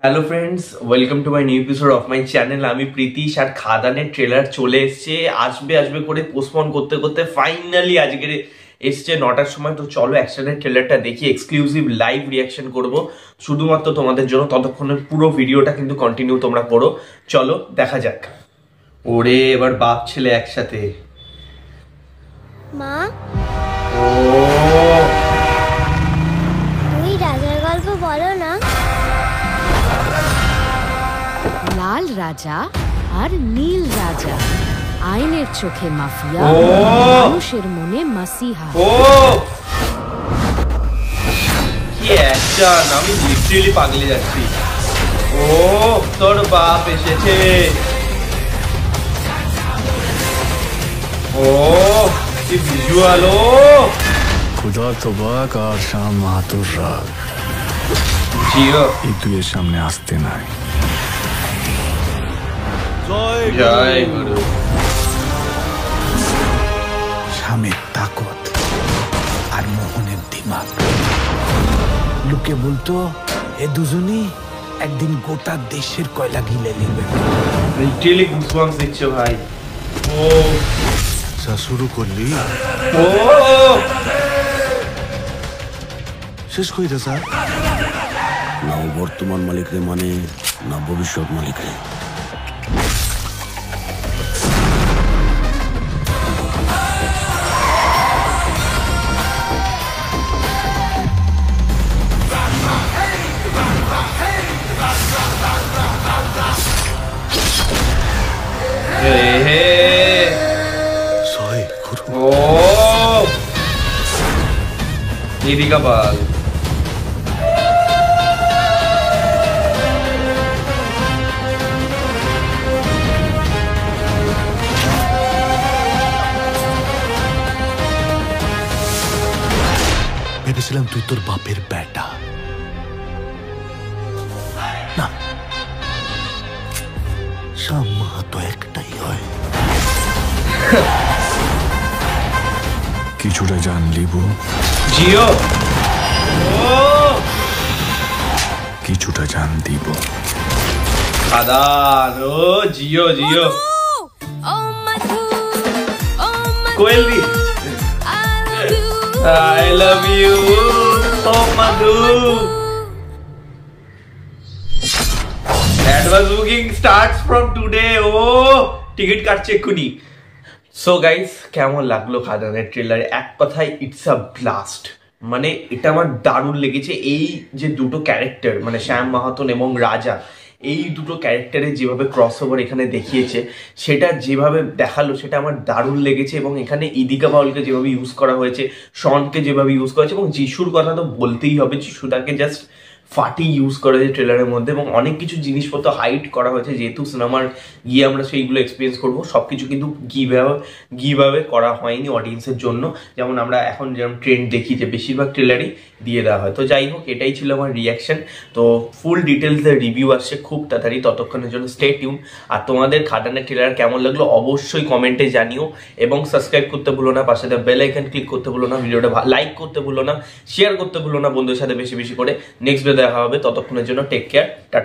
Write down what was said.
Hello friends, welcome to my new episode of my channel. আমি প্রীতিশ। আর খাদানের trailer চলে এসছে, আসবে আসবে করে পোস্টপোন করতে করতে ফাইনালি আজকে এসছে 9টার সময়। তো চলো একসাথে ট্রেলারটা দেখি, এক্সক্লুসিভ লাইভ রিয়াকশন করব শুধুমাত্র তোমাদের জন্য। ততক্ষণে পুরো ভিডিওটা কিন্তু কন্টিনিউ তোমরা করো। চলো দেখা যাক। ওরে এবার বাপ ছেলে একসাথে। মা, ও তুমি রাজার গল্প বলো না। লাল রাজা আর নীল রাজা, আইনের চোখে মাফিয়া, মানুষের মনে মাসিহা। ও কি অ্যাকশন, আমি লিটারালি পাগলে যাচ্ছি। ও তোর বাপ এসেছে। ও কি ভিজুয়াল। ও खुदा तो बाक और शाम मातुर राग জিও এই দুয়ের সামনে আসতে নাই। জয় গুরু। স্বামীর তাকত আর মোহনের দিমাগ। লোকে বলতো এ দুজনই একদিন গোটা দেশের কয়লা গিলে নেবে। লিটারালি গুসবাম্পস দিচ্ছে ভাই। ও যা শুরু করলি ও শেষ কইরা স্যার। না ও বর্তমান মালিকরে মানে না ভবিষ্যৎ মালিকরে। জয় গুরু। ও নিদিকা পাল। ভেবেছিলাম তুই তোর বাপের বেটা। না, শামা তো একটাই হয়। কিছুটা জান লিবু, জিও। ও কিছুটা জান দিব। খাদান। ও জিও জিও। কোয়েল দি I love you so madhu. Advance booking starts from today. Oh, ticket কাটছে এক্ষুনি। সো গাইস, কেমন লাগলো খাদানের ট্রেলার? এক কথায় ইটস আ ব্লাস্ট। মানে এটা আমার দারুণ লেগেছে। এই যে দুটো ক্যারেক্টার মানে শ্যাম মাহাতন এবং রাজা, এই দুটো ক্যারেক্টারে যেভাবে ক্রস ওভার এখানে দেখিয়েছে, সেটা যেভাবে দেখালো সেটা আমার দারুণ লেগেছে। এবং এখানে ইদিকা পাউলকে যেভাবে ইউজ করা হয়েছে, শনকে যেভাবে ইউজ করা হয়েছে, এবং যিশুর কথা তো বলতেই হবে। যিশুটাকে জাস্ট ফাটি ইউজ করা হয়েছে ট্রেলারের মধ্যে। এবং অনেক কিছু জিনিসপত্র হাইড করা হয়েছে, যেহেতু সিনেমার গিয়ে আমরা সেইগুলো এক্সপিরিয়েন্স করবো। সব কিছু কিন্তু গিভাবে করা হয়নি অডিয়েন্সের জন্য। যেমন আমরা এখন যেমন ট্রেন্ড দেখি যে বেশিরভাগ ট্রেলারই দিয়ে দেওয়া হয়। তো যাই হোক, এটাই ছিল আমার রিয়াকশন। তো ফুল ডিটেলসের রিভিউ আসছে খুব তাড়াতাড়ি, ততক্ষণের জন্য স্টে টিউন। আর তোমাদের খাদানের ট্রেলার কেমন লাগলো অবশ্যই কমেন্টে জানিও। এবং সাবস্ক্রাইব করতে ভুলো না, পাশে বেল আইকন ক্লিক করতে ভুলো না, ভিডিওটা লাইক করতে ভুলো না, শেয়ার করতে ভুলো না বন্ধুদের সাথে বেশি বেশি করে। নেক্সট ডে দেখা হবে, ততক্ষণের জন্য টেক কেয়ার, টাটা।